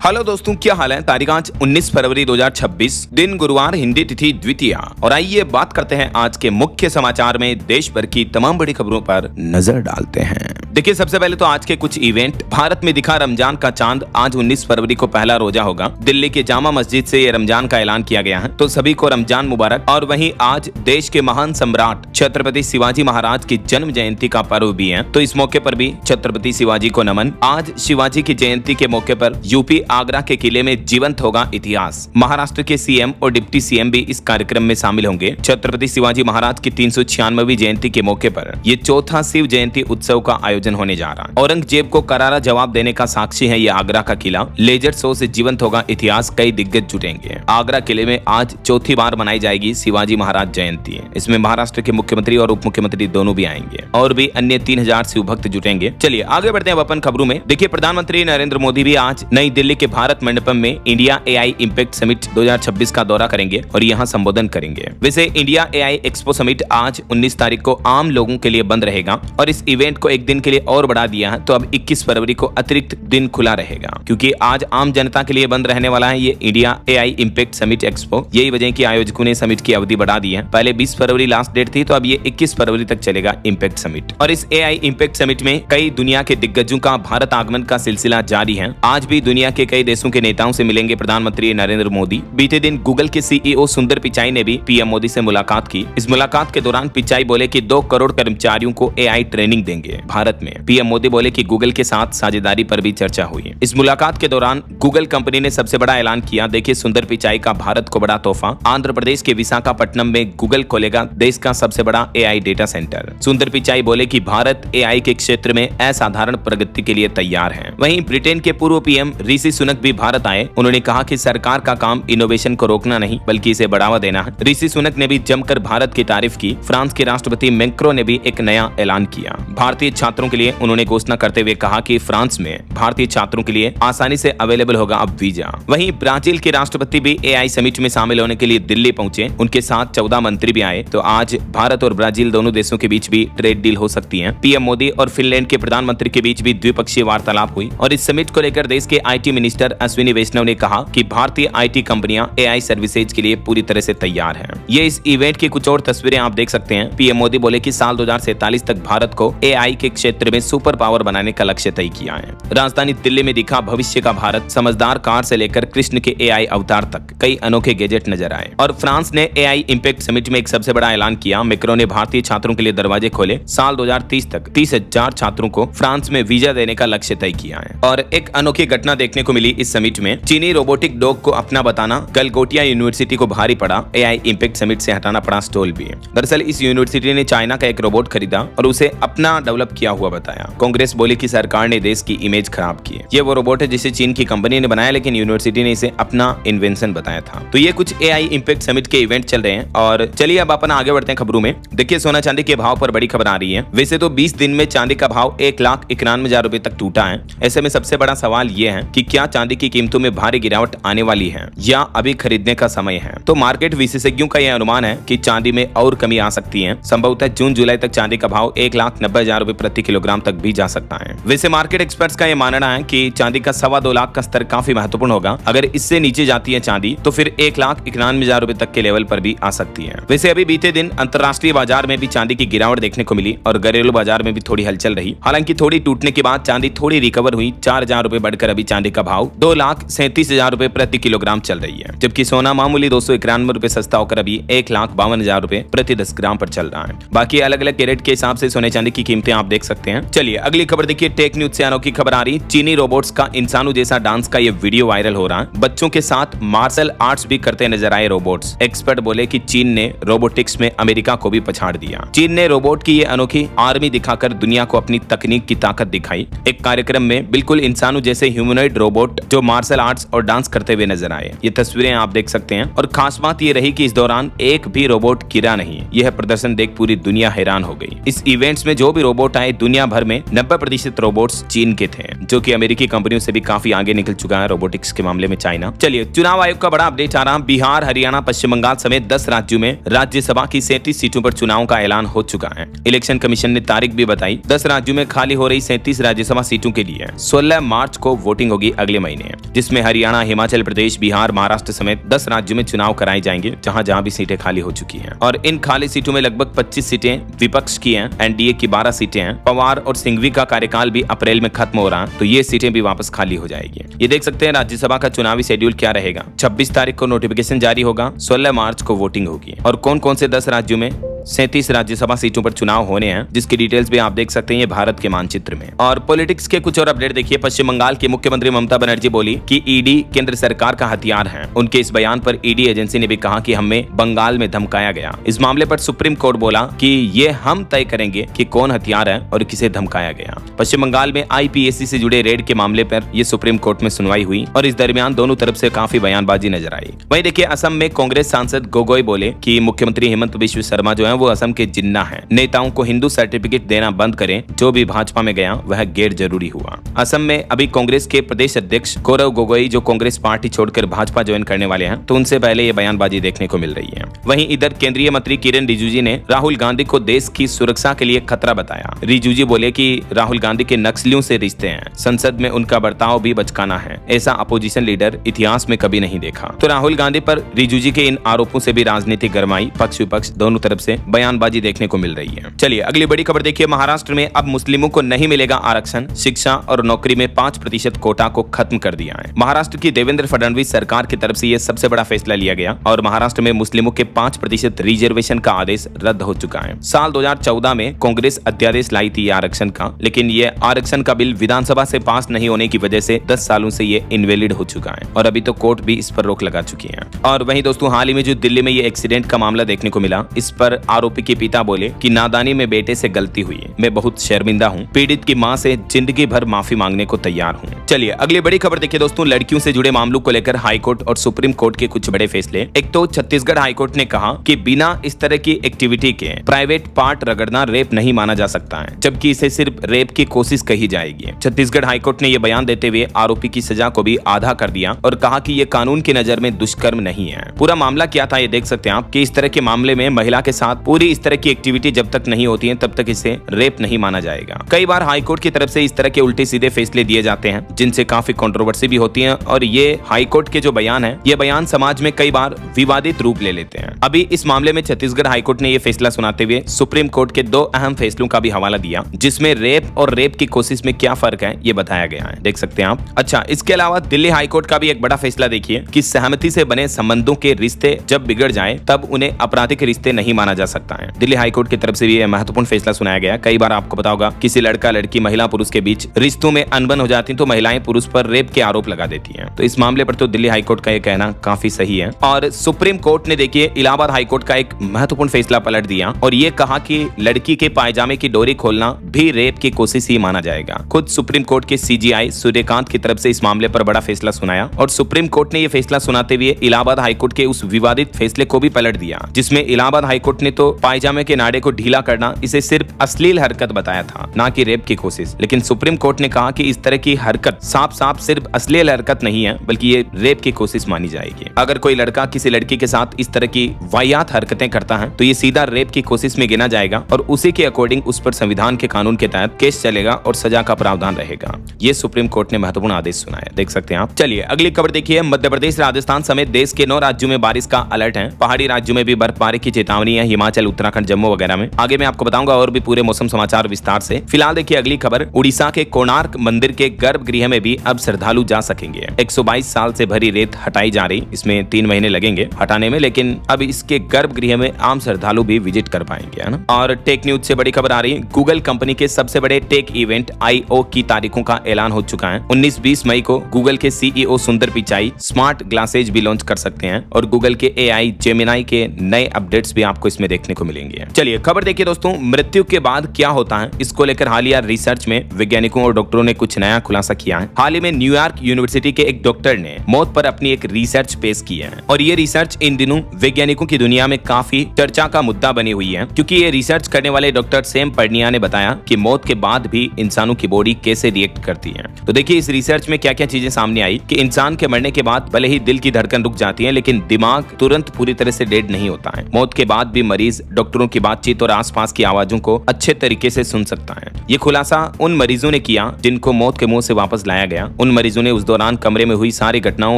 Hello दोस्तों, क्या हाल है। तारीख आज 19 फरवरी 2026, दिन गुरुवार, हिंदी तिथि द्वितीया। और आइए बात करते हैं आज के मुख्य समाचार में देश भर की तमाम बड़ी खबरों पर नजर डालते हैं। देखिए, सबसे पहले तो आज के कुछ इवेंट। भारत में दिखा रमजान का चांद। आज 19 फरवरी को पहला रोजा होगा। दिल्ली के जामा मस्जिद से ये रमजान का ऐलान किया गया है, तो सभी को रमजान मुबारक। और वहीं आज देश के महान सम्राट छत्रपति शिवाजी महाराज की जन्म जयंती का पर्व भी है, तो इस मौके पर भी छत्रपति शिवाजी को नमन। आज शिवाजी की जयंती के मौके पर यूपी आगरा के किले में जीवंत होगा इतिहास। महाराष्ट्र के सीएम और डिप्टी सीएम भी इस कार्यक्रम में शामिल होंगे। छत्रपति शिवाजी महाराज की 396वीं जयंती के मौके पर ये चौथा शिव जयंती उत्सव का आयोजन होने जा रहा है। औरंगजेब को करारा जवाब देने का साक्षी है ये आगरा का किला। लेजर शो से जीवंत होगा इतिहास। कई दिग्गज जुटेंगे। आगरा किले में आज चौथी बार मनाई जाएगी शिवाजी महाराज जयंती। इसमें महाराष्ट्र के मुख्यमंत्री और उप मुख्यमंत्री दोनों भी आएंगे और भी अन्य 3000 शिव भक्त जुटेंगे। चलिए आगे बढ़ते हैं अपन खबरों में। देखिए, प्रधानमंत्री नरेंद्र मोदी भी आज नई दिल्ली के भारत मंडपम में इंडिया एआई इंपैक्ट समिट 2026 का दौरा करेंगे और यहां संबोधन करेंगे। वैसे इंडिया एआई एक्सपो समिट आज 19 तारीख को आम लोगों के लिए बंद रहेगा और इस इवेंट को एक दिन के लिए और बढ़ा दिया है, तो अब 21 फरवरी को अतिरिक्त दिन खुला रहेगा, क्योंकि आज आम जनता के लिए बंद रहने वाला है ये India AI impact summit expo. यही वजह की आयोजकों ने समिट की अवधि बढ़ा दी है। पहले 20 फरवरी लास्ट डेट थी, तो अब ये 21 फरवरी तक चलेगा इंपैक्ट समिट। और इस एआई इंपैक्ट समिट में कई दुनिया के दिग्गजों का भारत आगमन का सिलसिला जारी है। आज भी दुनिया के कई देशों के नेताओं से मिलेंगे प्रधानमंत्री नरेंद्र मोदी। बीते दिन गूगल के सीईओ सुंदर पिचाई ने भी पीएम मोदी से मुलाकात की। इस मुलाकात के दौरान पिचाई बोले कि 2 करोड़ कर्मचारियों को एआई ट्रेनिंग देंगे भारत में। पीएम मोदी बोले कि गूगल के साथ साझेदारी पर भी चर्चा हुई। इस मुलाकात के दौरान गूगल कंपनी ने सबसे बड़ा ऐलान किया। देखिए, सुंदर पिचाई का भारत को बड़ा तोहफा। आंध्र प्रदेश के विशाखापट्टनम में गूगल खोलेगा देश का सबसे बड़ा एआई डेटा सेंटर। सुंदर पिचाई बोले कि भारत एआई के क्षेत्र में असाधारण प्रगति के लिए तैयार है। वहीं ब्रिटेन के पूर्व पीएम ऋषि सुनक भी भारत आए। उन्होंने कहा कि सरकार का काम इनोवेशन को रोकना नहीं बल्कि इसे बढ़ावा देना है। ऋषि सुनक ने भी जमकर भारत की तारीफ की। फ्रांस के राष्ट्रपति मैक्रो ने भी एक नया ऐलान किया भारतीय छात्रों के लिए। उन्होंने घोषणा करते हुए कहा कि फ्रांस में भारतीय छात्रों के लिए आसानी से अवेलेबल होगा अब वीजा। वहीं ब्राजील के राष्ट्रपति भी एआई समिट में शामिल होने के लिए दिल्ली पहुंचे। उनके साथ 14 मंत्री भी आए। तो आज भारत और ब्राजील दोनों देशों के बीच भी ट्रेड डील हो सकती है। पीएम मोदी और फिनलैंड के प्रधानमंत्री के बीच भी द्विपक्षीय वार्तालाप हुई और इस समिट को लेकर देश के आईटी मिनिस्टर अश्विनी वैष्णव ने कहा कि भारतीय आईटी कंपनियां एआई सर्विसेज के लिए पूरी तरह से तैयार हैं। ये इस इवेंट की कुछ और तस्वीरें आप देख सकते हैं। पीएम मोदी बोले कि साल 2047 तक भारत को एआई के क्षेत्र में सुपर पावर बनाने का लक्ष्य तय किया है। राजधानी दिल्ली में दिखा भविष्य का भारत। समझदार कार से लेकर कृष्ण के एआई अवतार तक कई अनोखे गैजेट नजर आए। और फ्रांस ने एआई इंपैक्ट समिट में एक सबसे बड़ा ऐलान किया। मैक्रो ने भारतीय छात्रों के लिए दरवाजे खोले। साल 2030 तक 30,000 छात्रों को फ्रांस में वीजा देने का लक्ष्य तय किया है। और एक अनोखी घटना देखने को मिली इस समिट में। चीनी रोबोटिक डॉग को अपना बताना गलगोटिया यूनिवर्सिटी को भारी पड़ा। एआई इंपैक्ट समिट से हटाना पड़ा स्टॉल भी। दरअसल इस यूनिवर्सिटी ने चाइना का एक रोबोट खरीदा और उसे अपना डेवलप किया हुआ बताया। कांग्रेस बोली कि सरकार ने देश की इमेज खराब की है। ये वो रोबोट है जिसे चीन की कंपनी ने बनाया, लेकिन यूनिवर्सिटी ने इसे अपना इन्वेंशन बताया था। तो ये कुछ एआई इंपैक्ट समिट के इवेंट चल रहे हैं। और चलिए अब अपन आगे बढ़ते हैं खबरों में। देखिए, सोना चांदी के भाव पर बड़ी खबर आ रही है। वैसे तो 20 दिन में चांदी का भाव 1,91,000 रुपए तक टूटा है। ऐसे में सबसे बड़ा सवाल ये है कि क्या चांदी की कीमतों में भारी गिरावट आने वाली है या अभी खरीदने का समय है। तो मार्केट विशेषज्ञों का यह अनुमान है कि चांदी में और कमी आ सकती है। संभवतः जून जुलाई तक चांदी का भाव 1,90,000 रुपए प्रति किलोग्राम तक भी जा सकता है। वैसे मार्केट एक्सपर्ट्स का यह मानना है कि चांदी का 2.25 लाख का स्तर काफी महत्वपूर्ण होगा। अगर इससे नीचे जाती है चांदी तो फिर 1,91,000 रुपए तक के लेवल पर भी आ सकती है। वैसे अभी बीते दिन अंतर्राष्ट्रीय बाजार में भी चांदी की गिरावट देखने को मिली और घरेलू बाजार में भी थोड़ी हलचल रही। हालांकि थोड़ी टूटने के बाद चांदी थोड़ी रिकवर हुई। 4,000 रुपए बढ़कर अभी चांदी का भाव 2,37,000 रुपए प्रति किलोग्राम चल रही है, जबकि सोना मामूली 291 रुपए सस्ता होकर अभी 1,52,000 रुपए प्रति 10 ग्राम पर चल रहा है। बाकी अलग अलग कैरेट के हिसाब से सोने चांदी की कीमतें आप देख सकते हैं। चलिए अगली खबर देखिए। टेक न्यूज से अनोखी खबर आ रही। चीनी रोबोट्स का इंसानों जैसा डांस का ये वीडियो वायरल हो रहा है। बच्चों के साथ मार्शल आर्ट्स भी करते नजर आए रोबोट्स। एक्सपर्ट बोले कि चीन ने रोबोटिक्स में अमेरिका को भी पछाड़ दिया। चीन ने रोबोट की ये अनोखी आर्मी दिखाकर दुनिया को अपनी तकनीक की ताकत दिखाई। एक कार्यक्रम में बिल्कुल इंसानों जैसे ह्यूमनॉइड रोबोट जो मार्शल आर्ट्स और डांस करते हुए नजर आए। ये तस्वीरें आप देख सकते हैं। और खास बात ये रही कि इस दौरान एक भी रोबोट गिरा नहीं। यह प्रदर्शन देख पूरी दुनिया हैरान हो गई। इस इवेंट्स में जो भी रोबोट आए, दुनिया भर में 90% रोबोट्स चीन के थे, जो कि अमेरिकी कंपनियों से भी काफी आगे निकल चुका है रोबोटिक्स के मामले में चाइना। चलिए चुनाव आयोग का बड़ा अपडेट आ रहा। बिहार, हरियाणा, पश्चिम बंगाल समेत 10 राज्यों में राज्यसभा की 37 सीटों पर चुनाव का ऐलान हो चुका है। इलेक्शन कमीशन ने तारीख भी बताई। 10 राज्यों में खाली हो रही 37 राज्यसभा सीटों के लिए 16 मार्च को वोटिंग होगी अगले अगले महीने है, जिसमें हरियाणा, हिमाचल प्रदेश, बिहार, महाराष्ट्र समेत 10 राज्यों में चुनाव कराए जाएंगे, जहां जहां भी सीटें खाली हो चुकी हैं। और इन खाली सीटों में लगभग 25 सीटें विपक्ष की हैं, एनडीए की 12 सीटें हैं। पवार और सिंघवी का कार्यकाल भी अप्रैल में खत्म हो रहा है, तो ये सीटें भी वापस खाली हो जाएगी। ये देख सकते हैं राज्यसभा का चुनावी शेड्यूल क्या रहेगा। 26 तारीख को नोटिफिकेशन जारी होगा, 16 मार्च को वोटिंग होगी। और कौन कौन से 10 राज्यों में 37 राज्यसभा सीटों पर चुनाव होने हैं, जिसकी डिटेल्स भी आप देख सकते हैं ये भारत के मानचित्र में। और पॉलिटिक्स के कुछ और अपडेट देखिए। पश्चिम बंगाल की मुख्यमंत्री ममता बनर्जी बोली कि ईडी केंद्र सरकार का हथियार है। उनके इस बयान पर ईडी एजेंसी ने भी कहा कि हमें बंगाल में धमकाया गया। इस मामले पर सुप्रीम कोर्ट बोला कि ये हम तय करेंगे कि कौन हथियार है और किसे धमकाया गया। पश्चिम बंगाल में आईपीएससी से जुड़े रेड के मामले पर यह सुप्रीम कोर्ट में सुनवाई हुई और इस दरमियान दोनों तरफ से काफी बयानबाजी नजर आई। वहीं देखिए असम में कांग्रेस सांसद गोगोई बोले कि मुख्यमंत्री हेमंत बिश्व शर्मा जो है वो असम के जिन्ना है। नेताओं को हिंदू सर्टिफिकेट देना बंद करें, जो भी भाजपा में गया वह गैर जरूरी हुआ। असम में अभी कांग्रेस के प्रदेश अध्यक्ष गौरव गोगोई जो कांग्रेस पार्टी छोड़कर भाजपा ज्वाइन करने वाले हैं, तो उनसे पहले ये बयानबाजी देखने को मिल रही है। वहीं इधर केंद्रीय मंत्री किरेन रिजिजू ने राहुल गांधी को देश की सुरक्षा के लिए खतरा बताया। रिजिजू बोले कि राहुल गांधी के नक्सलियों से रिश्ते हैं, संसद में उनका बर्ताव भी बचकाना है। ऐसा अपोजिशन लीडर इतिहास में कभी नहीं देखा। तो राहुल गांधी पर रिजिजू के इन आरोपों से भी राजनीतिक गरमाई पक्ष विपक्ष दोनों तरफ से बयानबाजी देखने को मिल रही है। चलिए अगली बड़ी खबर देखिए। महाराष्ट्र में अब मुस्लिमों को नहीं मिलेगा आरक्षण, शिक्षा और नौकरी में 5% कोटा को खत्म कर दिया है। महाराष्ट्र की देवेंद्र फडणवीस सरकार की तरफ से यह सबसे बड़ा फैसला लिया गया और महाराष्ट्र में मुस्लिमों के 5% रिजर्वेशन का आदेश रद्द हो चुका है। साल 2014 में कांग्रेस अध्यादेश लाई थी आरक्षण का, लेकिन यह आरक्षण का बिल विधानसभा से पास नहीं होने की वजह से 10 सालों से ये इनवैलिड हो चुका है और अभी तो कोर्ट भी इस पर रोक लगा चुकी है। और वहीं दोस्तों हाल ही में जो दिल्ली में ये एक्सीडेंट का मामला देखने को मिला, इस पर आरोपी के पिता बोले कि नादानी में बेटे से गलती हुई, मैं बहुत शर्मिंदा हूँ, पीड़ित की मां से जिंदगी भर माफी मांगने को तैयार हूँ। चलिए अगली बड़ी खबर देखिए दोस्तों। लड़कियों से जुड़े मामलों को लेकर हाईकोर्ट और सुप्रीम कोर्ट के कुछ बड़े फैसले। एक तो छत्तीसगढ़ हाईकोर्ट ने कहा कि बिना इस तरह की एक्टिविटी के प्राइवेट पार्ट रगड़ना रेप नहीं माना जा सकता है, जबकि इसे सिर्फ रेप की कोशिश कही जाएगी। छत्तीसगढ़ हाईकोर्ट ने यह बयान देते हुए आरोपी की सजा को भी आधा कर दिया और कहा कि यह कानून की नजर में दुष्कर्म नहीं है। पूरा मामला क्या था ये देख सकते हैं आप कि इस तरह के मामले में महिला के साथ पूरी इस तरह की एक्टिविटी जब तक नहीं होती है तब तक इसे रेप नहीं माना जाएगा। कई बार हाईकोर्ट की तरफ से इस तरह के उल्टे सीधे फैसले दिए जाते हैं जिनसे काफी कंट्रोवर्सी भी होती है और ये हाईकोर्ट के जो बयान है, ये बयान समाज में कई बार विवादित रूप ले लेते हैं। अभी इस मामले में छत्तीसगढ़ हाईकोर्ट ने ये फैसला सुनाते हुए सुप्रीम कोर्ट के 2 अहम फैसलों का भी हवाला दिया, जिसमें रेप और रेप की कोशिश में क्या फर्क है ये बताया गया है, देख सकते हैं आप। अच्छा, इसके अलावा दिल्ली हाईकोर्ट का भी एक बड़ा फैसला देखिए कि सहमति से बने संबंधों के रिश्ते जब बिगड़ जाए तब उन्हें आपराधिक रिश्ते नहीं माना जा सकता है। दिल्ली हाईकोर्ट की तरफ से भी महत्वपूर्ण फैसला सुनाया गया। कई बार आपको पता होगा किसी लड़का लड़की, महिला पुरुष के बीच रिश्तों में अनबन हो जाती है तो महिलाएं पुरुष पर रेप के आरोप लगा देती हैं। तो इस मामले पर तो दिल्ली हाईकोर्ट का यह कहना काफी सही है। और सुप्रीम कोर्ट ने देखिए इलाहाबाद हाईकोर्ट का एक महत्वपूर्ण फैसला पलट दिया और ये कहा कि लड़की के पायजामे की डोरी खोलना भी रेप की कोशिश ही माना जाएगा। खुद सुप्रीम कोर्ट के सीजीआई सूर्यकांत की तरफ से इस मामले पर बड़ा फैसला सुनाया और सुप्रीम कोर्ट ने यह फैसला सुनाते हुए इलाहाबाद हाईकोर्ट के उस विवादित फैसले को भी पलट दिया, जिसमें इलाहाबाद हाईकोर्ट ने तो पायजामे के नाड़े को ढीला करना इसे सिर्फ अश्लील हरकत बताया था, ना कि रेप की कोशिश। लेकिन सुप्रीम कोर्ट ने कहा कि इस तरह की हरकत साफ साफ सिर्फ अश्लील हरकत नहीं है, बल्कि ये रेप की कोशिश मानी जाएगी। अगर कोई लड़का किसी लड़की के साथ इस तरह की वाहियात हरकतें करता है तो ये सीधा रेप की कोशिश में गिना जाएगा और उसी के अकॉर्डिंग उस पर संविधान के कानून के तहत केस चलेगा और सजा का प्रावधान रहेगा। ये सुप्रीम कोर्ट ने महत्वपूर्ण आदेश सुनाया, देख सकते हैं आप। चलिए अगली खबर देखिए। मध्य प्रदेश, राजस्थान समेत देश के 9 राज्यों में बारिश का अलर्ट है। पहाड़ी राज्यों में भी बर्फबारी की चेतावनी है, हिमाचल, उत्तराखंड, जम्मू वगैरह में। आगे मैं आपको बताऊंगा और भी पूरे मौसम समाचार विस्तार से। फिलहाल देखिए अगली खबर। उड़ीसा के कोणार्क मंदिर के गर्भगृह में भी अब श्रद्धालु जा सकेंगे। 122 साल से भरी रेत हटाई जा रही, इसमें 3 महीने लगेंगे हटाने में, लेकिन अब इसके गर्भगृह में आम श्रद्धालु भी विजिट कर पाएंगे, है ना। और टेक न्यूज से बड़ी खबर आ रही है। गूगल कंपनी के सबसे बड़े टेक इवेंट I/O की तारीखों का ऐलान हो चुका है। 19-20 मई को गूगल के CEO सुंदर पिचाई स्मार्ट ग्लासेज भी लॉन्च कर सकते हैं और गूगल के AI जेमिनाई के नए अपडेट्स भी आपको इसमें देखने को मिलेंगे। चलिए खबर देखिए दोस्तों। मृत्यु के बाद क्या होता है, इसको लेकर हालिया रिसर्च में वैज्ञानिकों और डॉक्टरों ने कुछ नया खुलासा किया है। हाल ही में न्यूयॉर्क यूनिवर्सिटी के एक डॉक्टर ने मौत पर अपनी एक रिसर्च पेश की है और ये रिसर्च इन दिनों वैज्ञानिकों की दुनिया में काफी चर्चा का मुद्दा बनी हुई है, क्योंकि ये रिसर्च करने वाले डॉक्टर सैम पर्निया ने बताया कि मौत के बाद भी इंसानों की बॉडी कैसे रिएक्ट करती है। तो देखिए इस रिसर्च में क्या क्या चीजें सामने आई कि इंसान के मरने के बाद भले ही दिल की धड़कन रुक जाती है, लेकिन दिमाग तुरंत पूरी तरह से डेड नहीं होता है। मौत के बाद भी मरीज मरीज डॉक्टरों की बातचीत और आसपास की आवाजों को अच्छे तरीके से सुन सकता है। ये खुलासा उन मरीजों ने किया जिनको मौत के मुंह से वापस लाया गया। उन मरीजों ने उस दौरान कमरे में हुई सारी घटनाओं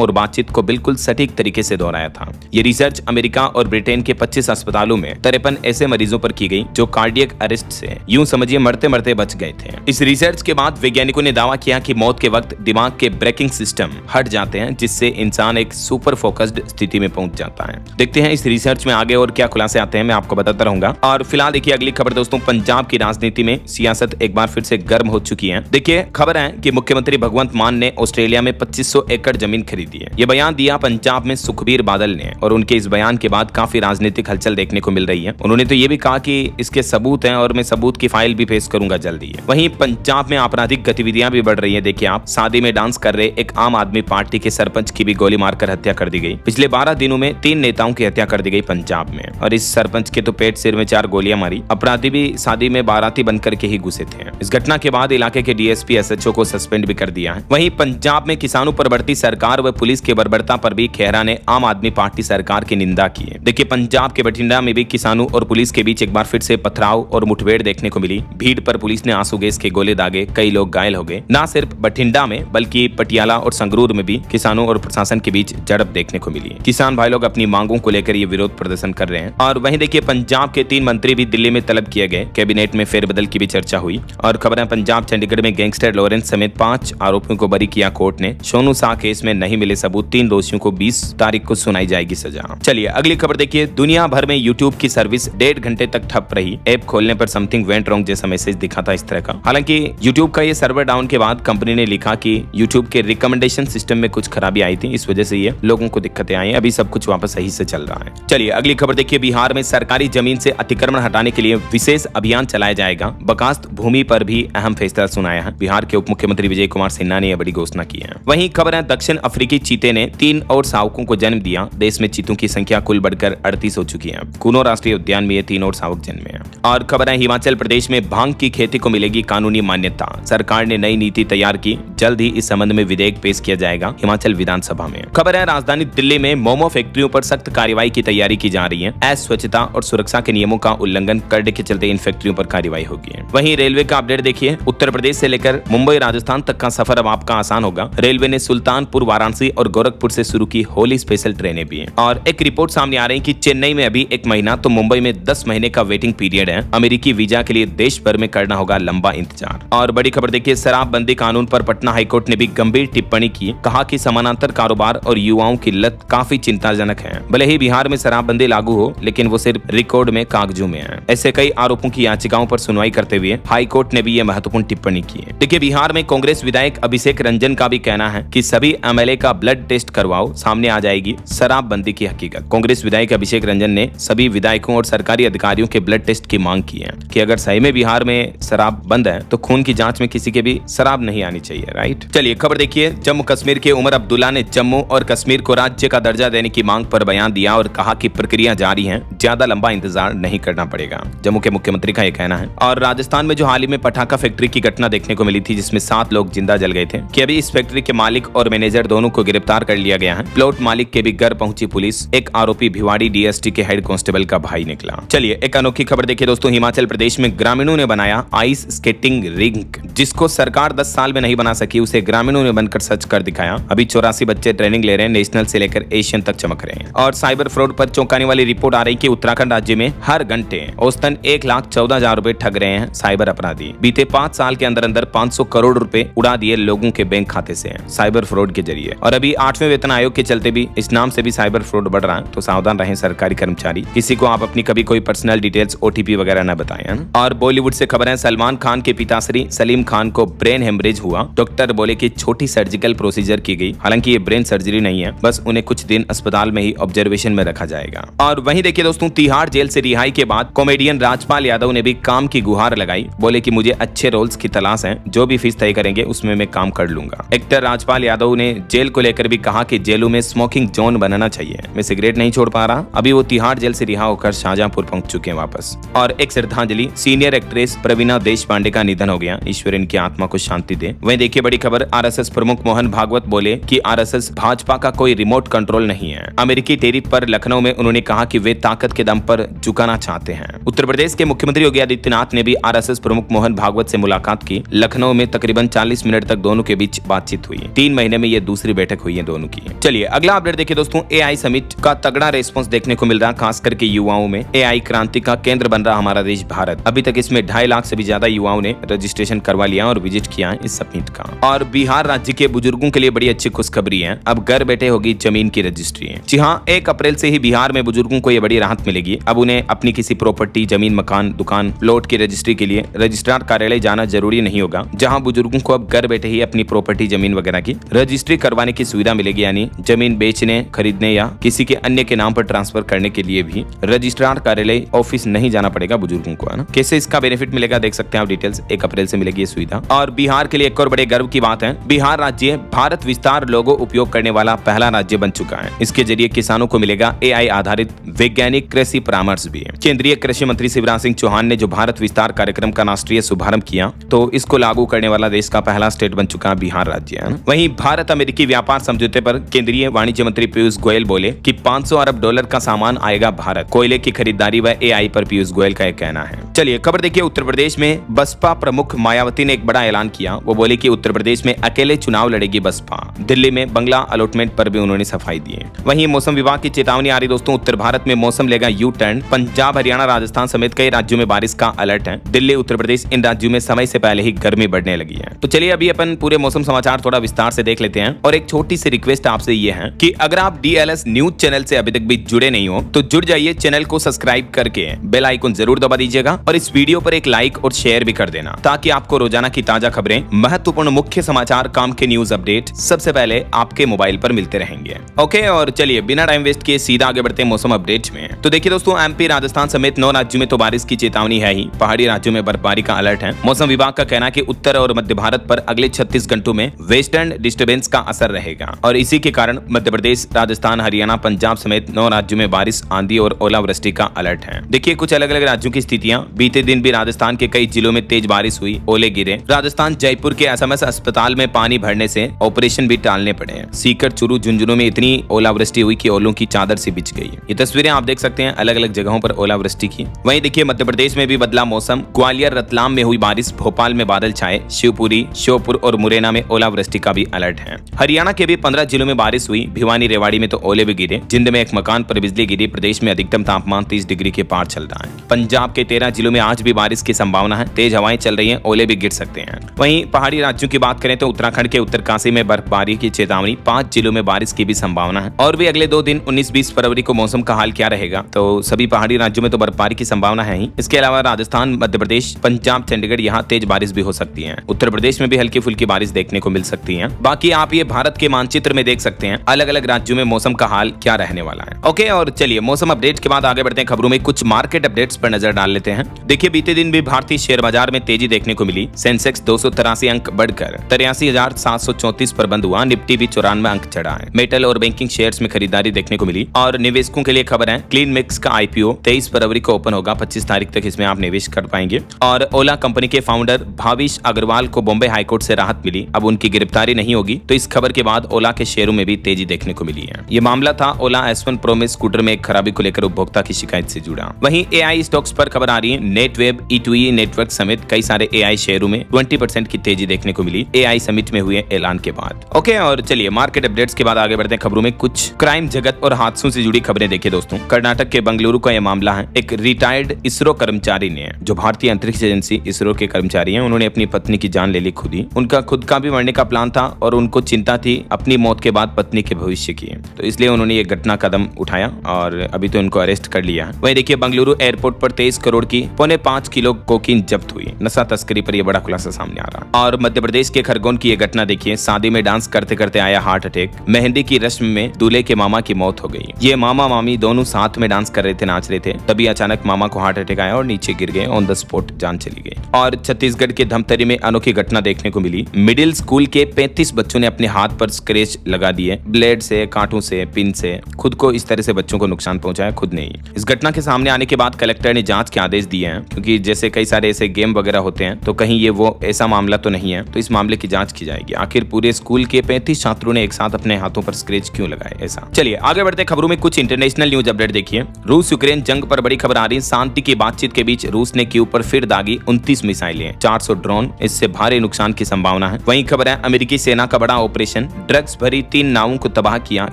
और बातचीत को बिल्कुल सटीक तरीके से दोहराया था। ये रिसर्च अमेरिका और ब्रिटेन के 25 अस्पतालों में 53 ऐसे मरीजों पर की गई जो कार्डियक अरेस्ट से यूं समझिए मरते मरते बच गए थे। इस रिसर्च के बाद वैज्ञानिकों ने दावा किया कि मौत के वक्त दिमाग के ब्रेकिंग सिस्टम हट जाते हैं, जिससे इंसान एक सुपर फोकस्ड स्थिति में पहुंच जाता है। देखते हैं इस रिसर्च में आगे और क्या खुलासे आते हैं, मैं आपको बताता रहूंगा। और फिलहाल देखिए अगली खबर दोस्तों, पंजाब की राजनीति में सियासत एक बार फिर से गर्म हो चुकी है। देखिए खबर है कि मुख्यमंत्री भगवंत मान ने ऑस्ट्रेलिया में 2500 एकड़ जमीन खरीदी है। ये बयान दिया पंजाब में सुखबीर बादल ने और उनके इस बयान के बाद काफी राजनीतिक हलचल देखने को मिल रही है। उन्होंने तो ये भी कहा कि इसके सबूत हैं और मैं सबूत की फाइल भी पेश करूंगा जल्दी। वहीं पंजाब में आपराधिक गतिविधियां भी बढ़ रही है। देखिए आप, शादी में डांस कर रहे एक आम आदमी पार्टी के सरपंच की भी गोली मारकर हत्या कर दी गई। पिछले 12 दिनों में 3 नेताओं की हत्या कर दी गई पंजाब में, और इस सरपंच के तो पेट सिर में 4 गोलियां मारी। अपराधी भी शादी में बाराती बनकर के ही घुसे थे। इस घटना के बाद इलाके के डीएसपी एसएचओ को सस्पेंड भी कर दिया है। वहीं पंजाब में किसानों पर बढ़ती सरकार व पुलिस की बर्बरता पर भी खेहरा ने आम आदमी पार्टी सरकार की निंदा की है। देखिए पंजाब के बठिंडा में भी किसानों और पुलिस के बीच एक बार फिर से पथराव और मुठभेड़ देखने को मिली। भीड़ पर पुलिस ने आंसू गैस के गोले दागे, कई लोग घायल हो गए। न सिर्फ बठिंडा में बल्कि पटियाला और संगरूर में भी किसानों और प्रशासन के बीच झड़प देखने को मिली। किसान भाई लोग अपनी मांगों को लेकर ये विरोध प्रदर्शन कर रहे हैं। और वहीं देखिए पंजाब के 3 मंत्री भी दिल्ली में तलब किए गए। कैबिनेट में फेरबदल की भी चर्चा हुई। और खबर है पंजाब चंडीगढ़ में गैंगस्टर लॉरेंस समेत 5 आरोपियों को बरी किया कोर्ट ने। सोनू शाह केस में नहीं मिले सबूत, 3 दोषियों को 20 तारीख को सुनाई जाएगी सजा। चलिए अगली खबर देखिए, दुनिया भर में यूट्यूब की सर्विस 1.5 घंटे तक ठप रही। ऐप खोलने पर समथिंग वेंट रॉन्ग जैसा मैसेज दिखा था इस तरह का। हालांकि यूट्यूब का ये सर्वर डाउन के बाद कंपनी ने लिखा कि यूट्यूब के रिकमेंडेशन सिस्टम में कुछ खराबी आई थी, इस वजह से ये लोगों को दिक्कतें आई। अभी सब कुछ वापस सही से चल रहा है। चलिए अगली खबर देखिए, बिहार में सरकारी जमीन से अतिक्रमण हटाने के लिए विशेष अभियान चलाया जाएगा। बकास्त भूमि पर भी अहम फैसला सुनाया है। बिहार के उप मुख्यमंत्री विजय कुमार सिन्हा ने यह बड़ी घोषणा की है। वहीं खबर है दक्षिण अफ्रीकी चीते ने 3 और शावकों को जन्म दिया। देश में चीतों की संख्या कुल बढ़कर 38 हो चुकी है। कूनो राष्ट्रीय उद्यान में ये 3 और शावक जन्मे हैं। और खबर है हिमाचल प्रदेश में भांग की खेती को मिलेगी कानूनी मान्यता। सरकार ने नई नीति तैयार की, जल्द ही इस संबंध में विधेयक पेश किया जाएगा हिमाचल विधानसभा में। खबर है राजधानी दिल्ली में मोमो फैक्ट्रियों पर सख्त कार्रवाई की तैयारी की जा रही है। अस्वच्छता और सुरक्षा के नियमों का उल्लंघन करने के चलते इन फैक्ट्रियों पर कार्रवाई होगी। वहीं रेलवे का अपडेट देखिए, उत्तर प्रदेश से लेकर मुंबई राजस्थान तक का सफर अब आपका आसान होगा। रेलवे ने सुल्तानपुर, वाराणसी और गोरखपुर से शुरू की होली स्पेशल ट्रेनें भी हैं। और एक रिपोर्ट सामने आ रही है कि चेन्नई में अभी 1 महीना तो मुंबई में 10 महीने का वेटिंग पीरियड है। अमेरिकी वीजा के लिए देश भर में करना होगा लंबा इंतजार। और बड़ी खबर देखिए, शराबबंदी कानून पर पटना हाईकोर्ट ने भी गंभीर टिप्पणी की। कहा कि समानांतर कारोबार और युवाओं की लत काफी चिंताजनक है। भले ही बिहार में शराबबंदी लागू हो, लेकिन वो सिर्फ रिकॉर्ड में कागजों में है। ऐसे कई आरोपों की याचिकाओं पर सुनवाई करते हुए हाईकोर्ट ने भी यह महत्वपूर्ण टिप्पणी की है। देखिए बिहार में कांग्रेस विधायक अभिषेक रंजन का भी कहना है कि सभी एमएलए का ब्लड टेस्ट करवाओ, सामने आ जाएगी शराबबंदी की हकीकत। कांग्रेस विधायक अभिषेक रंजन ने सभी विधायकों और सरकारी अधिकारियों के ब्लड टेस्ट की मांग की है कि अगर सही में बिहार में शराब बंद है तो खून की जांच में किसी के भी शराब नहीं आनी चाहिए, राइट। चलिए खबर देखिए, जम्मू कश्मीर के उमर अब्दुल्ला ने जम्मू और कश्मीर को राज्य का दर्जा देने की मांग पर बयान दिया और कहा कि प्रक्रिया जारी है, ज्यादा लंबा इंतजार नहीं करना पड़ेगा। जम्मू के मुख्यमंत्री का यह कहना है। और राजस्थान में जो हाल ही में पटाखा फैक्ट्री की घटना देखने को मिली थी, जिसमें 7 लोग जिंदा जल गए थे, कि अभी इस फैक्ट्री के मालिक और मैनेजर दोनों को गिरफ्तार कर लिया गया है। प्लॉट मालिक के भी घर पहुंची पुलिस। एक आरोपी भिवाड़ी डीएसटी के हेड कांस्टेबल का भाई निकला। चलिए एक अनोखी खबर देखिए दोस्तों, हिमाचल प्रदेश में ग्रामीणों ने बनाया आइस स्केटिंग रिंक। जिसको सरकार 10 साल में नहीं बना सकी, उसे ग्रामीणों ने बनकर सच कर दिखाया। अभी 84 बच्चे ट्रेनिंग ले रहे हैं, नेशनल से लेकर एशियन तक चमक रहे हैं। और साइबर फ्रॉड पर चौंकाने वाली रिपोर्ट आ रही कि उत्तराखंड राज्य में हर घंटे औसतन 1,14,000 रुपए ठग रहे हैं साइबर अपराधी। बीते 5 साल के अंदर अंदर 500 करोड़ रुपए उड़ा दिए लोगों के बैंक खाते से साइबर फ्रॉड के जरिए। और अभी 8वें वेतन आयोग के चलते भी इस नाम से भी साइबर फ्रॉड बढ़ रहा है, तो सावधान रहें सरकारी कर्मचारी। किसी को आप अपनी कभी कोई पर्सनल डिटेल्स ओटीपी वगैरह न बताएं। और बॉलीवुड से खबर है, सलमान खान के पिताश्री सलीम खान को ब्रेन हेमरेज हुआ। डॉक्टर बोले कि छोटी सर्जिकल प्रोसीजर की गई। हालांकि ये ब्रेन सर्जरी नहीं है, बस उन्हें कुछ दिन अस्पताल में ही ऑब्जर्वेशन में रखा जाएगा। और वहीं देखिए दोस्तों, तिहाड़ जेल से रिहाई के बाद कॉमेडियन राजपाल यादव ने भी काम की गुहार लगाई। बोले कि मुझे अच्छे रोल्स की तलाश है, जो भी फीस तय करेंगे उसमें मैं काम कर लूंगा। एक्टर राजपाल यादव ने जेल को लेकर भी कहा कि जेलों में स्मोकिंग जोन बनाना चाहिए। मैं सिगरेट नहीं छोड़ पा रहा। अभी वो तिहाड़ जेल से रिहा होकर शाहजहांपुर पहुंच चुके हैं वापस। और एक श्रद्धांजलि, सीनियर एक्ट्रेस प्रवीणा देशपांडे का निधन हो गया। ईश्वर इनकी आत्मा को शांति दे। वहीं देखिए बड़ी खबर, आरएसएस प्रमुख मोहन भागवत बोले कि आरएसएस भाजपा का कोई रिमोट कंट्रोल नहीं है। अमेरिकी टैरिफ पर लखनऊ में उन्होंने कहा कि वे ताकत के दम दम पर झुकाना चाहते हैं। उत्तर प्रदेश के मुख्यमंत्री योगी आदित्यनाथ ने भी आरएसएस प्रमुख मोहन भागवत से मुलाकात की। लखनऊ में तकरीबन 40 मिनट तक दोनों के बीच बातचीत हुई। 3 महीने में ये दूसरी बैठक हुई है दोनों की। चलिए अगला अपडेट देखिए दोस्तों। एआई समिट का तगड़ा रेस्पॉन्स देखने को मिल रहा, खास करके युवाओं में। एआई क्रांति का केंद्र बन रहा हमारा देश भारत। अभी तक इसमें 2.5 लाख से भी ज्यादा युवाओं ने रजिस्ट्रेशन करवा लिया और विजिट किया है इस समिट का। और बिहार राज्य के बुजुर्गों के लिए बड़ी अच्छी खुशखबरी है, अब घर बैठे होगी जमीन की रजिस्ट्री। जी हाँ, 1 अप्रैल से ही बिहार में बुजुर्गों को ये बड़ी राहत मिलेगी। अब उन्हें अपनी किसी प्रॉपर्टी, जमीन, मकान, दुकान, प्लॉट की रजिस्ट्री के लिए रजिस्ट्रार कार्यालय जाना जरूरी नहीं होगा। जहां बुजुर्गों को अब घर बैठे ही अपनी प्रॉपर्टी, जमीन वगैरह की रजिस्ट्री करवाने की सुविधा मिलेगी। यानी जमीन बेचने, खरीदने या किसी के अन्य के नाम पर ट्रांसफर करने के लिए भी रजिस्ट्रार कार्यालय ऑफिस नहीं जाना पड़ेगा बुजुर्गों को, है ना। कैसे इसका बेनिफिट मिलेगा देख सकते हैं आप डिटेल्स। 1 अप्रैल से मिलेगी ये सुविधा। और बिहार के लिए एक और बड़े गर्व की बात है, बिहार राज्य भारत विस्तार लोगो उपयोग करने वाला पहला राज्य बन चुका है। इसके जरिए किसानों को मिलेगा एआई आधारित वैज्ञानिक कृषि परामर्श भी। केंद्रीय कृषि मंत्री शिवराज सिंह चौहान ने जो भारत विस्तार कार्यक्रम का राष्ट्रीय शुभारंभ किया, तो इसको लागू करने वाला देश का पहला स्टेट बन चुका बिहार राज्य है। वहीं भारत अमेरिकी व्यापार समझौते पर केंद्रीय वाणिज्य मंत्री पीयूष गोयल बोले कि $500 अरब का सामान आएगा भारत। कोयले की खरीदारी व एआई पर पीयूष गोयल का एक कहना है। चलिए खबर देखिए। उत्तर प्रदेश में बसपा प्रमुख मायावती ने एक बड़ा ऐलान किया। वो बोले कि उत्तर प्रदेश में अकेले चुनाव लड़ेगी बसपा। दिल्ली में बंगला अलॉटमेंट पर भी उन्होंने सफाई दी है। वहीं मौसम विभाग की चेतावनी आ रही दोस्तों, उत्तर भारत में मौसम लेगा यू टर्न। पंजाब, हरियाणा, राजस्थान समेत कई राज्यों में बारिश का अलर्ट है। दिल्ली, उत्तर प्रदेश, इन राज्यों में समय से पहले ही गर्मी बढ़ने लगी है। तो चलिए अभी अपन पूरे मौसम समाचार थोड़ा विस्तार से देख लेते हैं। और एक छोटी सी रिक्वेस्ट आपसे ये है कि अगर आप डीएलएस न्यूज चैनल से अभी तक भी जुड़े नहीं हो तो जुड़ जाइए, चैनल को सब्सक्राइब करके बेल आइकन जरूर दबा दीजिएगा और इस वीडियो पर एक लाइक और शेयर भी कर देना, ताकि आपको रोजाना की ताजा खबरें, महत्वपूर्ण मुख्य समाचार, काम के न्यूज अपडेट सबसे पहले आपके मोबाइल पर मिलते रहेंगे। ओके, और चलिए बिना टाइम वेस्ट किए सीधा आगे बढ़ते हैं मौसम अपडेट में। तो देखिए दोस्तों, एमपी, राजस्थान समेत 9 राज्यों में तो बारिश की चेतावनी है ही। पहाड़ी राज्यों में बर्फबारी का अलर्ट है। मौसम विभाग का कहना है कि उत्तर और मध्य भारत पर अगले 36 घंटों में वेस्टर्न डिस्टर्बेंस का असर रहेगा और इसी के कारण मध्य प्रदेश, राजस्थान, हरियाणा, पंजाब समेत 9 राज्यों में बारिश, आंधी और ओलावृष्टि का अलर्ट है। देखिए कुछ अलग अलग राज्यों की स्थितियां। बीते दिन भी राजस्थान के कई जिलों में तेज बारिश हुई, ओले गिरे। राजस्थान जयपुर के एसएमएस अस्पताल में पानी भरने से ऑपरेशन भी टालने पड़े। सीकर, चूरू, झुंझुनू में इतनी ओलावृष्टि हुई कि ओलों की चादर से बिछ गई। ये तस्वीरें आप देख सकते हैं अलग अलग जगहों पर ओलावृष्टि की। वहीं देखिए मध्य प्रदेश में भी बदला मौसम। ग्वालियर, रतलाम में हुई बारिश, भोपाल में बादल छाए, शिवपुरी, श्योपुर और मुरैना में ओलावृष्टि का भी अलर्ट है। हरियाणा के भी 15 जिलों में बारिश हुई। भिवानी, रेवाड़ी में तो ओले भी गिरे। जिंद में एक मकान पर बिजली गिरी। प्रदेश में अधिकतम तापमान 30 डिग्री के पार चल रहा है। पंजाब के 13 जिलों में आज भी बारिश की संभावना है। तेज हवाएं चल रही हैं, ओले भी गिर सकते हैं। वहीं पहाड़ी राज्यों की बात करें तो उत्तराखंड के उत्तरकाशी में बर्फबारी की चेतावनी। 5 जिलों में बारिश की भी संभावना है। और भी अगले 2 दिन 19-20 फरवरी को मौसम का हाल क्या रहेगा, तो सभी पहाड़ी राज्यों में तो बर्फबारी की संभावना है ही। इसके अलावा राजस्थान, मध्य प्रदेश, पंजाब, चंडीगढ़, यहाँ तेज बारिश भी हो सकती है। उत्तर प्रदेश में भी हल्की फुल्की बारिश देखने को मिल सकती है। बाकी आप ये भारत के मानचित्र में देख सकते हैं अलग अलग राज्यों में मौसम का हाल क्या रहने वाला है। ओके, और चलिए मौसम अपडेट के बाद आगे बढ़ते हैं खबरों में। कुछ मार्केट अपडेट्स पर नजर डाल लेते हैं। देखिए बीते दिन भी भारतीय शेयर बाजार में तेजी देखने को मिली। सेंसेक्स 283 अंक बढ़कर 83,734 पर बंद हुआ। निफ्टी भी 94 अंक चढ़ा है। मेटल और बैंकिंग शेयर्स में खरीदारी देखने को मिली। और निवेशकों के लिए खबर है, क्लीन मिक्स का आईपीओ 23 फरवरी को ओपन होगा। 25 तारीख तक इसमें आप निवेश कर पाएंगे। और ओला कंपनी के फाउंडर भाविश अग्रवाल को बॉम्बे हाईकोर्ट से राहत मिली। अब उनकी गिरफ्तारी नहीं होगी, तो इस खबर के बाद ओला के शेयरों में भी तेजी देखने को मिली है। ये मामला था ओला S1 प्रो में स्कूटर में एक खराबी को लेकर उपभोक्ता की शिकायत से जुड़ा। वहीं एआई स्टॉक्स पर खबर आ रही है। नेटवेब, E2E नेटवर्क समेत कई सारे एआई शेयरों में 20% की तेजी देखने को मिली एआई समिट में हुए ऐलान के बाद। ओके, और चलिए मार्केट अपडेट्स के बाद आगे बढ़ते हैं खबरों में। कुछ क्राइम जगत और हादसों से जुड़ी खबरें देखिए दोस्तों। कर्नाटक के बंगलुरु का यह मामला है। एक रिटायर्ड इसरो कर्मचारी ने, जो भारतीय अंतरिक्ष एजेंसी इसरो के कर्मचारी हैं, उन्होंने अपनी पत्नी की जान ले ली खुद ही। उनका खुद का भी मरने का प्लान था और उनको चिंता थी अपनी मौत के बाद पत्नी के भविष्य की, तो इसलिए उन्होंने ये घटना कदम उठाया और अभी तो उनको अरेस्ट कर लिया है। वहीं देखिए बंगलुरु एयरपोर्ट पर 23 करोड़ की 5.25 किलो कोकीन जब्त हुई। नशा तस्करी पर यह बड़ा खुलासा सामने आ रहा। और मध्य प्रदेश के खरगोन की यह घटना देखिए। शादी में डांस करते करते आया हार्ट अटैक। मेहंदी की रस्म में दूल्हे के मामा की मौत हो गई। ये मामा मामी दोनों साथ में डांस कर रहे थे, नाच रहे थे, तभी अचानक मामा को हार्ट अटैक आया और नीचे गिर गए। ऑन द स्पॉट जान चली गई। और छत्तीसगढ़ के धमतरी में अनोखी घटना देखने को मिली। मिडिल स्कूल के 35 बच्चों ने अपने हाथ पर स्क्रैच लगा दिए, ब्लेड से, कांटों से, पिन से। खुद को इस तरह से बच्चों को नुकसान पहुंचाया, खुद नहीं। इस घटना के सामने आने के बाद कलेक्टर ने जांच के आदेश दिए हैं, क्योंकि जैसे कई सारे ऐसे गेम वगैरह होते हैं तो कहीं ये वो ऐसा मामला तो नहीं है, तो इस मामले की जांच की जाएगी। आखिर पूरे स्कूल के 35 छात्रों ने एक साथ अपने हाथों पर स्क्रैच क्यों लगाए ऐसा। चलिए आगे बढ़ते खबरों में। कुछ इंटरनेशनल न्यूज अपडेट देखिए। रूस यूक्रेन जंग पर बड़ी खबर आ रही है। शांति की बातचीत के बीच रूस ने कीव पर फिर दागी 29 मिसाइलें, 400 ड्रोन, इससे भारी नुकसान की संभावना है। वहीं खबर है अमेरिकी सेना का बड़ा ऑपरेशन, ड्रग्स भरी 3 नावों को तबाह किया,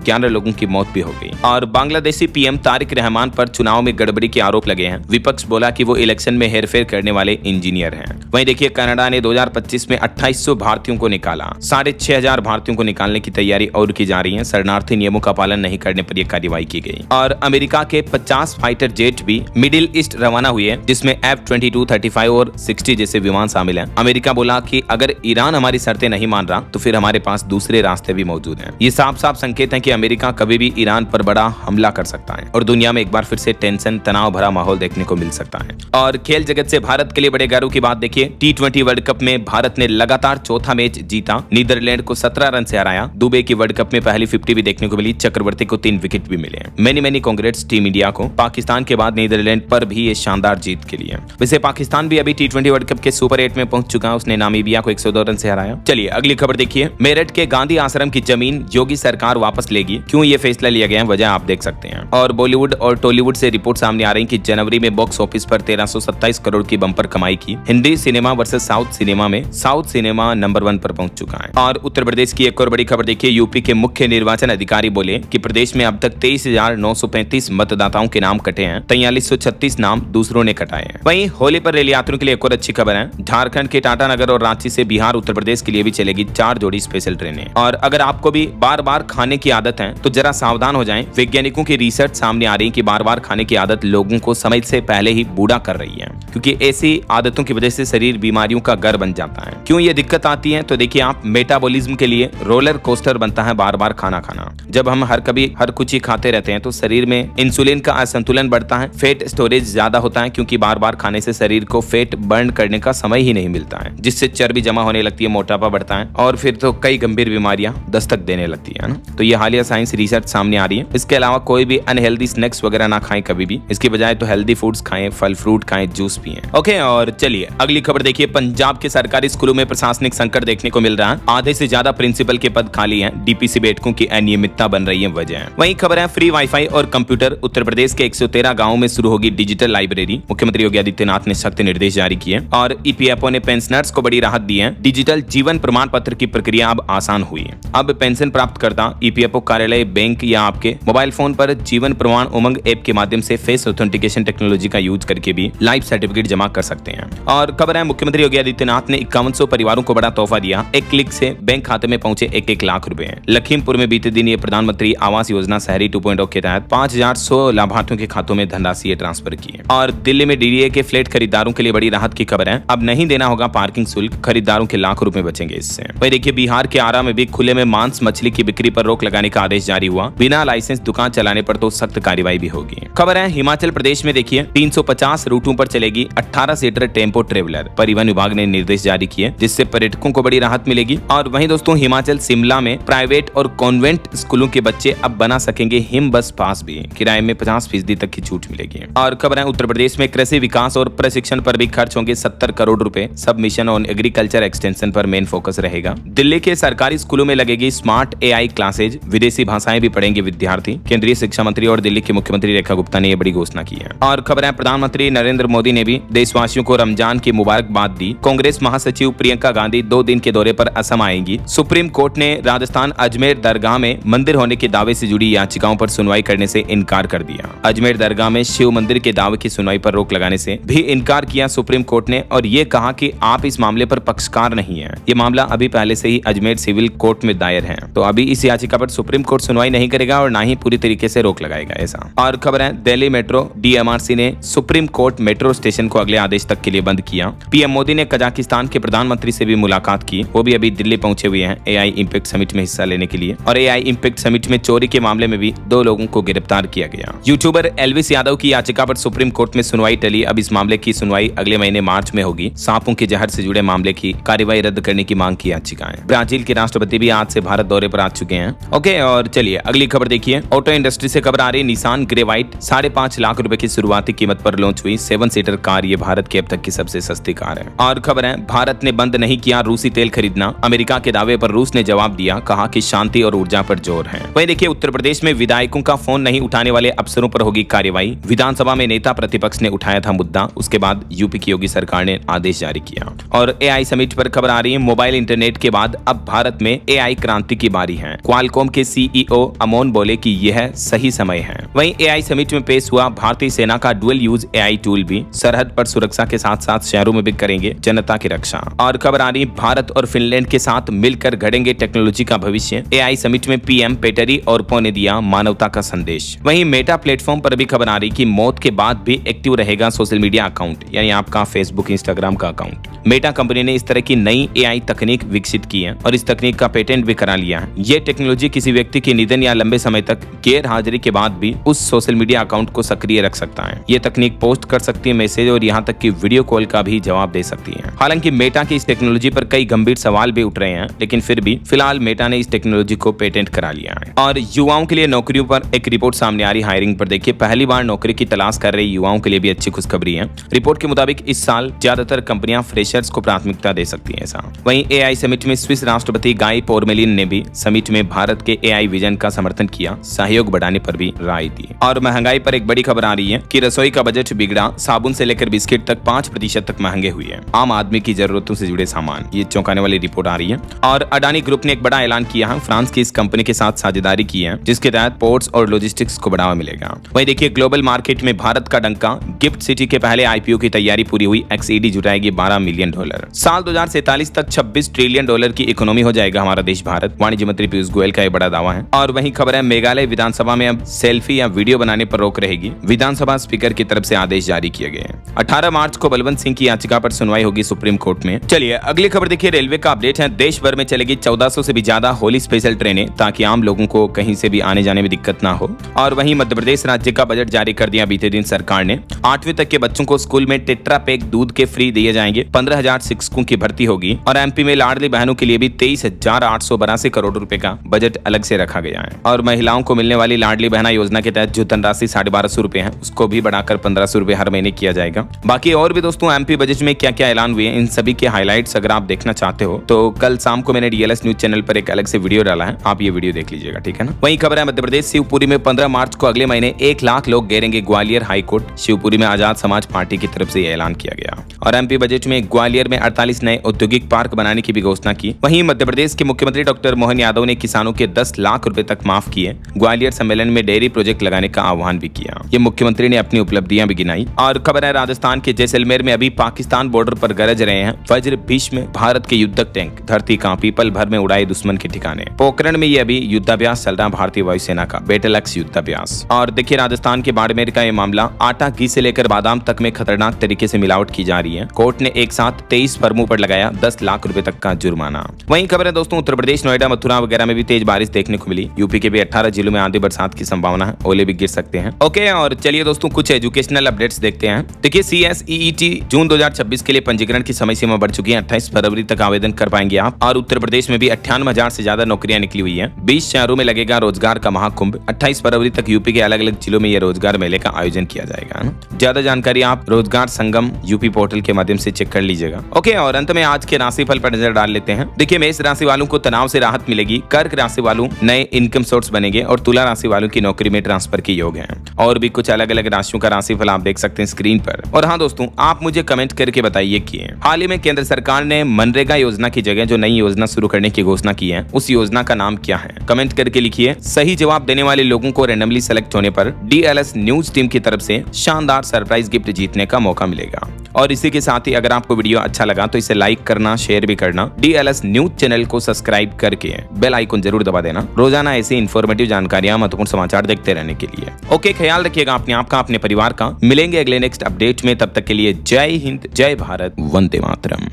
11 लोगों की मौत भी हो गई। और बांग्लादेशी पीएम तारिक रहमान पर चुनाव में गड़बड़ी के आरोप लगे हैं। विपक्ष बोला कि वो इलेक्शन में हेरफेर करने वाले इंजीनियर हैं। वहीं देखिए कनाडा ने 2025 में 2800 भारतीयों को निकाला, 6500 भारतीयों को निकालने की तैयारी और की जा रही है। शरणार्थी नियमों का पालन नहीं करने पर यह कार्रवाई की गई। और अमेरिका के 50 फाइटर जेट भी मिडिल ईस्ट रवाना हुए हैं, जिसमें F-22, 35 और 60 जैसे विमान शामिल हैं। अमेरिका बोला कि अगर ईरान हमारी शर्तें नहीं मान रहा तो फिर हमारे पास दूसरे रास्ते भी मौजूद हैं। ये साफ साफ संकेत है कि अमेरिका कभी भी ईरान पर बड़ा हमला कर सकता है और दुनिया में एक बार फिर से टेंशन, तनाव भरा माहौल देखने को मिल सकता है। और खेल जगत से भारत के लिए बड़े गर्व की बात देखिए, T20 वर्ल्ड कप में भारत ने लगातार चौथा मैच जीता, नीदरलैंड को 17 रन से हराया। दुबई की वर्ल्ड कप में पहली 50 भी देखने को मिली, चक्रवर्ती को 3 विकेट भी मिले। मेनी कांग्रेट्स टीम इंडिया को, पाकिस्तान के बाद नीदरलैंड पर भी ये शानदार जीत के लिए। वैसे पाकिस्तान भी अभी T20 वर्ल्ड कप के सुपर 8 में पहुंच चुका है, उसने नामीबिया को 102 रन से हराया। चलिए अगली खबर देखिए, मेरठ के गांधी आश्रम की जमीन योगी सरकार वापस लेगी, क्यों ये फैसला लिया गया है, वजह आप देख सकते हैं। और बॉलीवुड और टॉलीवुड से रिपोर्ट सामने आ रही है कि जनवरी में बॉक्स ऑफिस पर 1327 करोड़ की बम्पर कमाई की। Hindi cinema versus south cinema में साउथ सिनेमा नंबर 1 पर पहुंच चुका है। और उत्तर प्रदेश की एक और बड़ी खबर देखिए, यूपी के मुख्य निर्वाचन अधिकारी बोले कि प्रदेश में अब तक 23,935 मतदाताओं के नाम कटे हैं, 4336 नाम दूसरों ने कटाए हैं। वहीं होली पर रेल यात्रियों के लिए एक और अच्छी खबर है, झारखंड के टाटानगर और रांची से बिहार उत्तर प्रदेश के लिए भी चलेगी 4 जोड़ी स्पेशल ट्रेनें। और अगर आपको भी बार बार खाने की आदत है तो जरा सावधान हो जाएं। वैज्ञानिकों की रिसर्च सामने आ रही है कि बार बार खाने की आदत लोगों को समय से पहले ही बूढ़ा कर रही है, क्योंकि ऐसी आदतों की वजह से शरीर बीमारियों का घर बन जाता है। क्यों ये दिक्कत आती है, तो देखिए आप, मेटाबॉलिज्म के लिए रोलर कोस्टर बनता है बार बार खाना खाना। जब हम हर कुछ ही खाते रहते हैं तो शरीर में इंसुलिन का असंतुलन बढ़ता है, फेट स्टोरेज ज्यादा होता है, क्योंकि बार बार खाने से शरीर को फेट बर्न करने का समय ही नहीं मिलता है, जिससे चर्बी जमा होने लगती है, मोटापा बढ़ता है और फिर तो कई गंभीर बीमारियां दस्तक देने लगती है ना। तो ये हालिया साइंस रिसर्च सामने आ रही है। इसके अलावा कोई भी अनहेल्दी स्नैक्स वगैरह ना खाएं कभी भी, इसकी बजाय तो हेल्दी फूड्स खाएं, फल फ्रूट खाएं, जूस पिएं। ओके, और चलिए अगली खबर देखिए, पंजाब के सरकारी स्कूलों में प्रशासनिक संकट देखने को मिल रहा है। आधे से ज्यादा प्रिंसिपल के पद खाली हैं, डीपीसी बैठकों की अनियमितता बन रही है वजह। वहीं खबर है फ्री वाईफाई और कंप्यूटर, उत्तर प्रदेश के 113 गांवों में शुरू होगी डिजिटल लाइब्रेरी। मुख्यमंत्री योगी आदित्यनाथ ने सख्त निर्देश जारी किए और ईपीएफओ ने पेंशनर्स को बड़ी राहत दी है। डिजिटल जीवन प्रमाण पत्र की प्रक्रिया अब आसान हुई है। अब पेंशन प्राप्त करता ईपीएफओ कार्यालय, बैंक या आपके मोबाइल फोन पर जीवन प्रमाण उमंग ऐप के माध्यम से फेस ऑथेंटिकेशन टेक्नोलॉजी का यूज करके भी लाइफ सर्टिफिकेट जमा कर सकते हैं। और खबर है मुख्यमंत्री योगी आदित्यनाथ ने 5100 परिवारों को बड़ा तोहफा दिया, एक क्लिक से बैंक खाते में पहुंचे 1-1 लाख रुपए। लखीमपुर में बीते दिन ये प्रधानमंत्री आवास योजना शहरी 2.0 के तहत 5100 लाभार्थियों के खातों में धनराशि ट्रांसफर की है। और दिल्ली में डीडीए के फ्लैट खरीदारों के लिए बड़ी राहत की खबर है, अब नहीं देना होगा पार्किंग शुल्क, खरीदारों के लाखों रुपए बचेंगे इससे। वही देखिए बिहार के आरा में भी खुले में मांस मछली की बिक्री पर रोक लगाने का आदेश जारी हुआ, बिना लाइसेंस दुकान चलाने पर तो सख्त कार्रवाई भी होगी। खबर है हिमाचल प्रदेश में देखिए 350 रूटों पर चलेगी 18 सीटर टेम्पो ट्रेवलर, परिवहन विभाग ने निर्देश जारी किए, जिससे पर्यटकों को बड़ी राहत मिलेगी। और वहीं दोस्तों हिमाचल शिमला में प्राइवेट और कॉन्वेंट स्कूलों के बच्चे अब बना सकेंगे हिम बस पास भी, किराए में 50% तक की छूट मिलेगी। और खबर है उत्तर प्रदेश में कृषि विकास और प्रशिक्षण पर भी खर्च होंगे 70 करोड़ रुपए, सब मिशन ऑन एग्रीकल्चर एक्सटेंशन पर मेन फोकस रहेगा। दिल्ली के सरकारी स्कूलों में लगेगी स्मार्ट एआई क्लासेज, विदेशी भाषाएं भी पढ़ेंगे विद्यार्थी। केंद्रीय शिक्षा मंत्री और दिल्ली की मुख्यमंत्री रेखा गुप्ता ने यह बड़ी घोषणा की है। और खबर है प्रधानमंत्री नरेंद्र मोदी ने भी देशवासियों को रमजान की मुबारकबाद दी। कांग्रेस महासचिव प्रियंका गांधी 2 दिन के दौरे पर असम आएंगी। सुप्रीम कोर्ट ने राजस्थान अजमेर दरगाह में मंदिर होने के दावे से जुड़ी याचिकाओं पर सुनवाई करने से इनकार कर दिया। अजमेर दरगाह में शिव मंदिर के दावे की सुनवाई पर रोक लगाने से भी इनकार किया सुप्रीम कोर्ट ने, और ये कहा कि आप इस मामले पर पक्षकार नहीं है। ये मामला अभी पहले से ही अजमेर सिविल कोर्ट में दायर है, तो अभी इस याचिका पर सुप्रीम कोर्ट सुनवाई नहीं करेगा और ना ही पूरी तरीके से रोक लगाएगा ऐसा। और खबर है दिल्ली मेट्रो डीएमआरसी ने सुप्रीम कोर्ट मेट्रो स्टेशन को अगले आदेश तक के लिए बंद किया। पीएम मोदी ने कजाकिस्तान के प्रधानमंत्री से भी मुलाकात की, वो भी अभी दिल्ली पहुंचे हुए हैं एआई इंपैक्ट समिट में हिस्सा लेने के लिए। और एआई इंपैक्ट समिट में चोरी के मामले में भी 2 लोगों को गिरफ्तार किया गया। यूट्यूबर एल्विस यादव की याचिका पर सुप्रीम कोर्ट में सुनवाई टली, अब इस मामले की सुनवाई अगले महीने मार्च में होगी। सांपों के जहर से जुड़े मामले की कार्यवाही रद्द करने की मांग की याचिका है। ब्राजील के राष्ट्रपति भी आज से भारत दौरे पर आ चुके हैं। ओके, और चलिए अगली खबर देखिए, ऑटो इंडस्ट्री से खबर आ रही है, निसान ग्रेवाइट 5.5 लाख रुपए की शुरुआती कीमत पर लॉन्च हुई 7 सीटर कार, ये भारत की अब तक की सबसे सस्ती कार है। और खबर है भारत ने बंद नहीं किया रूसी तेल खरीदना, अमेरिका के दावे पर रूस ने जवाब दिया, कहा कि शांति और ऊर्जा पर जोर है। वहीं देखिए उत्तर प्रदेश में विधायकों का फोन नहीं उठाने वाले अफसरों अफसरों पर होगी कार्रवाई। विधानसभा में नेता प्रतिपक्ष ने उठाया था मुद्दा, उसके बाद यूपी की योगी सरकार ने आदेश जारी किया। और एआई समिट पर खबर आ रही है, मोबाइल इंटरनेट के बाद अब भारत में एआई क्रांति की बारी है। क्वालकॉम के सीईओ अमोन बोले कि यह सही समय है। वहीं एआई समिट में पेश हुआ भारतीय सेना का डुअल यूज एआई टूल भी सरहद पर सुरक्षा के साथ साथ शहरों में भी करेंगे जनता की रक्षा। और खबर आ रही है, भारत और फिनलैंड के साथ मिलकर घड़ेंगे टेक्नोलॉजी का भविष्य। एआई समिट में पीएम पेटरी और पो ने दिया मानवता का संदेश। वहीं मेटा प्लेटफॉर्म पर भी खबर आ रही कि मौत के बाद भी एक्टिव रहेगा सोशल मीडिया अकाउंट, यानी आपका फेसबुक इंस्टाग्राम का अकाउंट। मेटा कंपनी ने इस तरह की नई एआई तकनीक विकसित की है और इस तकनीक का पेटेंट भी करा लिया है। ये टेक्नोलॉजी किसी व्यक्ति की निधन या लंबे समय तक गैर हाजिरी के बाद भी उस सोशल मीडिया अकाउंट को सक्रिय रख सकता है। ये तकनीक पोस्ट कर सकती है मैसेज और यहाँ तक कि वीडियो कॉल का भी जवाब दे सकती है। हालांकि मेटा की इस टेक्नोलॉजी पर कई गंभीर सवाल भी उठ रहे हैं, लेकिन फिर भी फिलहाल मेटा ने इस टेक्नोलॉजी को पेटेंट करा लिया है। और युवाओं के लिए नौकरियों पर एक रिपोर्ट सामने आ रही हायरिंग पर। देखिए, पहली बार नौकरी की तलाश कर रहे युवाओं के लिए भी अच्छी खुशखबरी है। रिपोर्ट के मुताबिक इस साल ज्यादातर कंपनियां फ्रेशर्स को प्राथमिकता दे सकती हैं। ऐसा वहीं एआई समिट में स्विस राष्ट्रपति गाई पोरमेलिन ने भी समिट में भारत के एआई विजन का समर्थन किया, सहयोग बढ़ाने पर भी राय दी। और महंगाई पर एक बड़ी खबर आ रही है कि रसोई का बजट बिगड़ा, साबुन से लेकर बिस्किट तक 5% तक महंगे हुए हैं। आम आदमी की जरूरतों से जुड़े सामान, ये चौंकाने वाली रिपोर्ट आ रही है। और अडानी ग्रुप ने एक बड़ा ऐलान किया है, फ्रांस की इस कंपनी के साथ साझेदारी की है, जिसके तहत पोर्ट्स और लॉजिस्टिक्स को बढ़ावा मिलेगा। वहीं देखिए, ग्लोबल मार्केट में भारत का डंका, गिफ्ट सिटी के पहले आईपीओ की तैयारी पूरी हुई, एक्सईडी जुटाएगी $12 मिलियन। साल 2047 तक $26 ट्रिलियन की इकोनॉमी हो जाएगा हमारा देश भारत। वाणिज्य मंत्री पीयूष गोयल का यह बड़ा दावा है। और वहीं खबर है, मेघालय विधानसभा में अब सेल्फी या वीडियो बनाने पर रोक रहेगी। विधानसभा स्पीकर की तरफ से आदेश जारी किए गए। 18 मार्च को बलवंत सिंह की याचिका पर सुनवाई होगी सुप्रीम कोर्ट में। चलिए अगली खबर देखिए, रेलवे का अपडेट है। देश भर में चलेगी 1400 से भी ज्यादा होली स्पेशल ट्रेनें, ताकि आम लोगों को कहीं से भी आने जाने में दिक्कत ना हो। और वहीं मध्य प्रदेश राज्य का बजट जारी कर दिया बीते दिन सरकार ने। 8वीं तक के बच्चों को स्कूल में टेट्रा पैक दूध के फ्री दिए जाएंगे। 15,000 शिक्षकों की भर्ती होगी। और एमपी में लाडली बहनों के लिए भी 23,882 करोड़ रुपए का बजट अलग से रखा गया है। और महिलाओं को मिलने वाली लाडली बहना योजना के तहत जो धनराशि 1250 रुपए है, उसको भी बढ़ाकर 1500 रुपए हर महीने किया जाएगा। बाकी और भी दोस्तों एमपी बजट में क्या क्या ऐलान हुए हैं, इन सभी के हाईलाइट्स अगर आप देखना चाहते हो तो कल शाम को मैंने डीएलएस न्यूज चैनल पर एक अलग से वीडियो डाला है, आप ये वीडियो देख लीजिएगा, ठीक है ना। वहीं खबर है, मध्य प्रदेश शिवपुरी में 15 मार्च को अगले महीने 1 लाख लोग घेरेंगे ग्वालियर हाईकोर्ट। शिवपुरी में आजाद समाज पार्टी की तरफ से ऐलान किया गया। और एमपी बजट में ग्वालियर में 48 नए औद्योगिक पार्क बनाने की भी घोषणा की। वहीं मध्य प्रदेश के मुख्यमंत्री डॉक्टर मोहन यादव ने किसानों के 10 लाख रुपए तक माफ किए। ग्वालियर सम्मेलन में डेयरी प्रोजेक्ट लगाने का आह्वान भी किया। ये मुख्यमंत्री ने अपनी उपलब्धियां भी गिनाई। और खबर है, राजस्थान के जैसलमेर में अभी पाकिस्तान बॉर्डर पर गरज रहे हैं वज्र भीष्म भारत के युद्धक टैंक। धरती कांपी, पल भर में उड़ाए दुश्मन के ठिकाने। पोखरण में ये अभी युद्धाभ्यास चल रहा भारतीय वायुसेना का बेटलक्स युद्धाभ्यास। और देखिए, राजस्थान के बाड़मेर का ये मामला, आटा घी से लेकर बादाम तक में खतरनाक तरीके से मिलावट की जा रही है। कोर्ट ने एक साथ 23 फर्मों पर लगाया 10 लाख रुपए तक का जुर्माना। वहीं खबर है दोस्तों, उत्तर प्रदेश नोएडा मथुरा वगैरह में भी तेज बारिश देखने को मिली। यूपी के भी 18 जिलों में आंधी बरसात की संभावना है, ओले भी गिर सकते हैं। ओके, और चलिए दोस्तों कुछ एजुकेशनल अपडेट्स देखते हैं। देखिए, CSEET जून 2026 के लिए पंजीकरण की समय सीमा बढ़ चुकी है। 28 फरवरी तक आवेदन कर पाएंगे आप। और उत्तर प्रदेश में भी 98,000 से ज्यादा नौकरियां निकली हुई है। 20 शहरों में लगेगा रोजगार का महाकुंभ। 28 फरवरी तक यूपी के अलग अलग जिलों में यह रोजगार मेले का आयोजन किया जाएगा। ज्यादा जानकारी आप रोजगार संगम यूपी पोर्टल के माध्यम से चेक कर लीजिएगा। ओके, और अंत में आज के राशिफल पर नजर डाल लेते हैं। देखिए, मेष राशि वालों को तनाव से राहत मिलेगी। कर्क राशि वालों नए इनकम सोर्स बनेंगे। और तुला राशि वालों की नौकरी में ट्रांसफर के योग है। और भी कुछ अलग अलग राशियों का राशिफल आप देख सकते हैं स्क्रीन पर। और हाँ दोस्तों, आप मुझे कमेंट करके बताइए कि हाल ही में केंद्र सरकार ने मनरेगा योजना की जगह जो नई योजना शुरू करने की घोषणा की है, उस योजना का नाम क्या है? कमेंट करके लिखिए। सही जवाब देने वाले लोगों को रैंडमली सेलेक्ट होने पर डीएलएस न्यूज टीम की तरफ से शानदार सरप्राइज गिफ्ट जीतने का मौका मिलेगा। और इसी के साथ ही अगर आपको वीडियो अच्छा लगा तो इसे लाइक करना, शेयर भी करना। डीएलएस न्यूज चैनल को सब्सक्राइब करके बेल आइकन जरूर दबा देना, रोजाना ऐसी इंफॉर्मेटिव जानकारियां, महत्वपूर्ण समाचार देखते रहने के लिए। ओके, ख्याल रखिएगा अपने आप का, अपने परिवार का। मिलेंगे अगले नेक्स्ट अपडेट में, तब तक के लिए जय हिंद, जय भारत, वंदे मातरम।